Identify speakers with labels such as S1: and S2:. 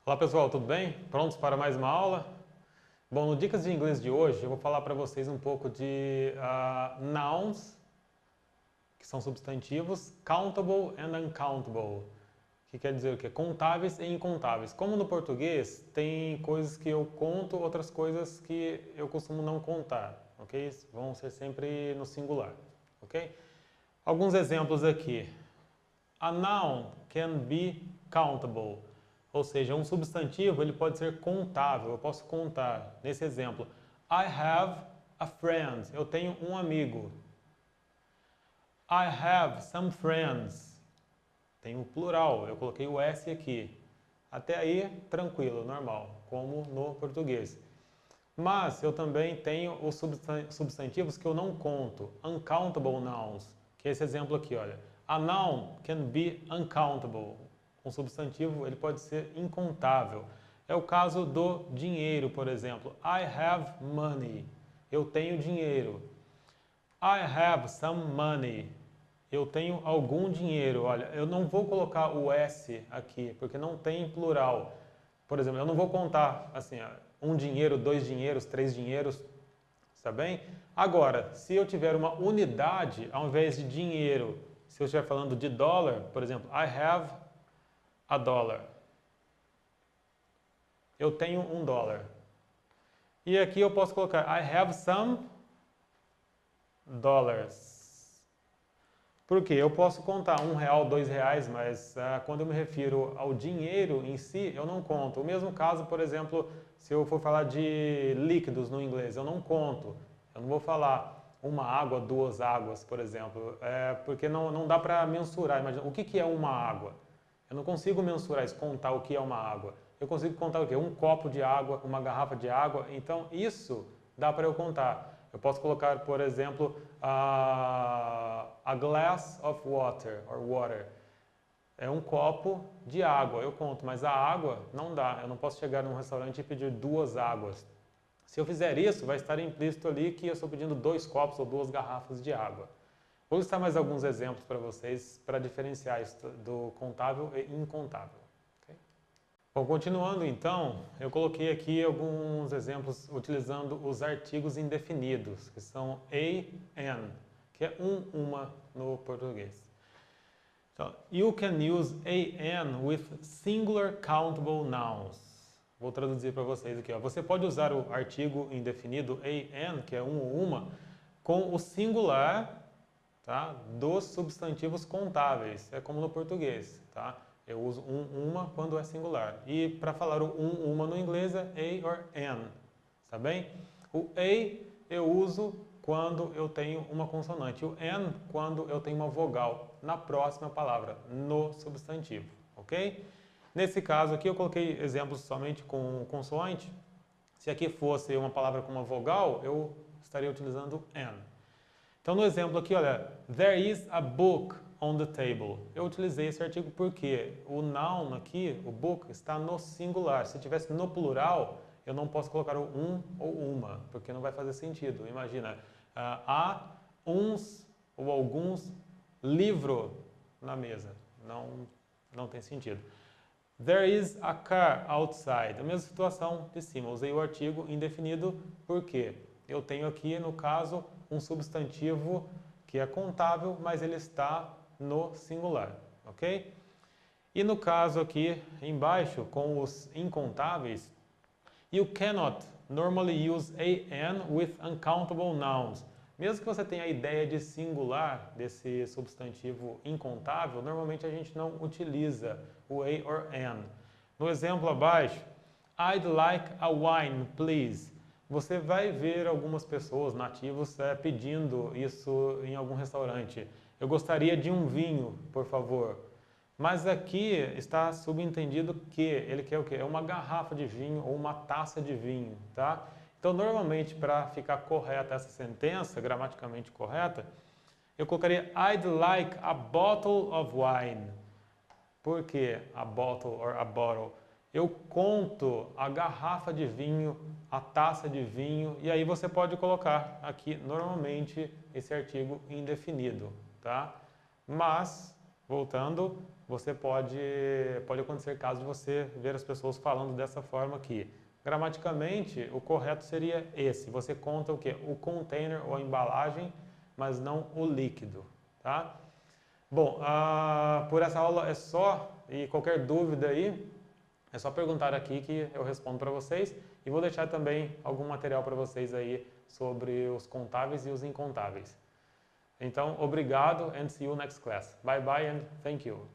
S1: Olá pessoal, tudo bem? Prontos para mais uma aula? Bom, no Dicas de Inglês de hoje eu vou falar para vocês um pouco de nouns, que são substantivos, countable and uncountable, que quer dizer o quê? Contáveis e incontáveis. Como no português, tem coisas que eu conto, outras coisas que eu costumo não contar, ok? Vão ser sempre no singular, ok? Alguns exemplos aqui. A noun can be countable. Ou seja, um substantivo ele pode ser contável, eu posso contar. Nesse exemplo, I have a friend, eu tenho um amigo. I have some friends, tem o plural, eu coloquei o S aqui. Até aí, tranquilo, normal, como no português. Mas eu também tenho os substantivos que eu não conto, uncountable nouns, que é esse exemplo aqui, olha. A noun can be uncountable. Um substantivo ele pode ser incontável. É o caso do dinheiro, por exemplo. I have money. Eu tenho dinheiro. I have some money. Eu tenho algum dinheiro. Olha, eu não vou colocar o S aqui, porque não tem plural. Por exemplo, eu não vou contar assim, um dinheiro, dois dinheiros, três dinheiros, está bem? Agora, se eu tiver uma unidade, ao invés de dinheiro, se eu estiver falando de dólar, por exemplo, I have a dollar. Eu tenho $1. E aqui eu posso colocar I have some dollars. Por quê? Eu posso contar R$1, R$2, mas quando eu me refiro ao dinheiro em si, eu não conto. O mesmo caso, por exemplo, se eu for falar de líquidos no inglês, eu não conto. Eu não vou falar uma água, duas águas, por exemplo, porque não dá para mensurar. Imagina, o que é uma água? Eu não consigo mensurar isso, contar o que é uma água. Eu consigo contar o quê? Um copo de água, uma garrafa de água. Então, isso dá para eu contar. Eu posso colocar, por exemplo, a glass of water, or water. É um copo de água, eu conto, mas a água não dá. Eu não posso chegar num restaurante e pedir 2 águas. Se eu fizer isso, vai estar implícito ali que eu estou pedindo 2 copos ou 2 garrafas de água. Vou listar mais alguns exemplos para vocês para diferenciar isso do contável e incontável. Okay? Bom, continuando então, eu coloquei aqui alguns exemplos utilizando os artigos indefinidos, que são a, an, que é uma no português. Então, you can use a, an with singular countable nouns. Vou traduzir para vocês aqui. Ó. Você pode usar o artigo indefinido a, an, que é um ou uma, com o singular, tá, dos substantivos contáveis. É como no português. Tá? Eu uso uma quando é singular. E para falar o uma no inglês é a or an. Tá bem? O a eu uso quando eu tenho uma consoante. O an quando eu tenho uma vogal na próxima palavra, no substantivo. Ok? Nesse caso aqui eu coloquei exemplos somente com consoante. Se aqui fosse uma palavra com uma vogal, eu estaria utilizando an. Então no exemplo aqui, olha, there is a book on the table. Eu utilizei esse artigo porque o noun aqui, o book, está no singular. Se tivesse no plural, eu não posso colocar o um ou uma, porque não vai fazer sentido. Imagina, há uns ou alguns livros na mesa. Não tem sentido. There is a car outside. A mesma situação de cima. Usei o artigo indefinido porque eu tenho aqui, no caso, um substantivo que é contável, mas ele está no singular, ok? E no caso aqui embaixo, com os incontáveis, you cannot normally use a, an with uncountable nouns. Mesmo que você tenha a ideia de singular desse substantivo incontável, normalmente a gente não utiliza o a or an. No exemplo abaixo, I'd like a wine, please. Você vai ver algumas pessoas nativos pedindo isso em algum restaurante. Eu gostaria de um vinho, por favor. Mas aqui está subentendido que ele quer o quê? É uma garrafa de vinho ou uma taça de vinho, tá? Então, normalmente, para ficar correta essa sentença, gramaticalmente correta, eu colocaria I'd like a bottle of wine. Por que a bottle or a bottle? Eu conto a garrafa de vinho, a taça de vinho, e aí você pode colocar aqui, normalmente, esse artigo indefinido, tá? Mas, voltando, você pode acontecer caso de você ver as pessoas falando dessa forma aqui. Gramaticamente, o correto seria esse. Você conta o quê? O container ou a embalagem, mas não o líquido, tá? Bom, por essa aula é só, e qualquer dúvida aí, é só perguntar aqui que eu respondo para vocês. E vou deixar também algum material para vocês aí sobre os contáveis e os incontáveis. Então, obrigado and see you next class. Bye bye and thank you.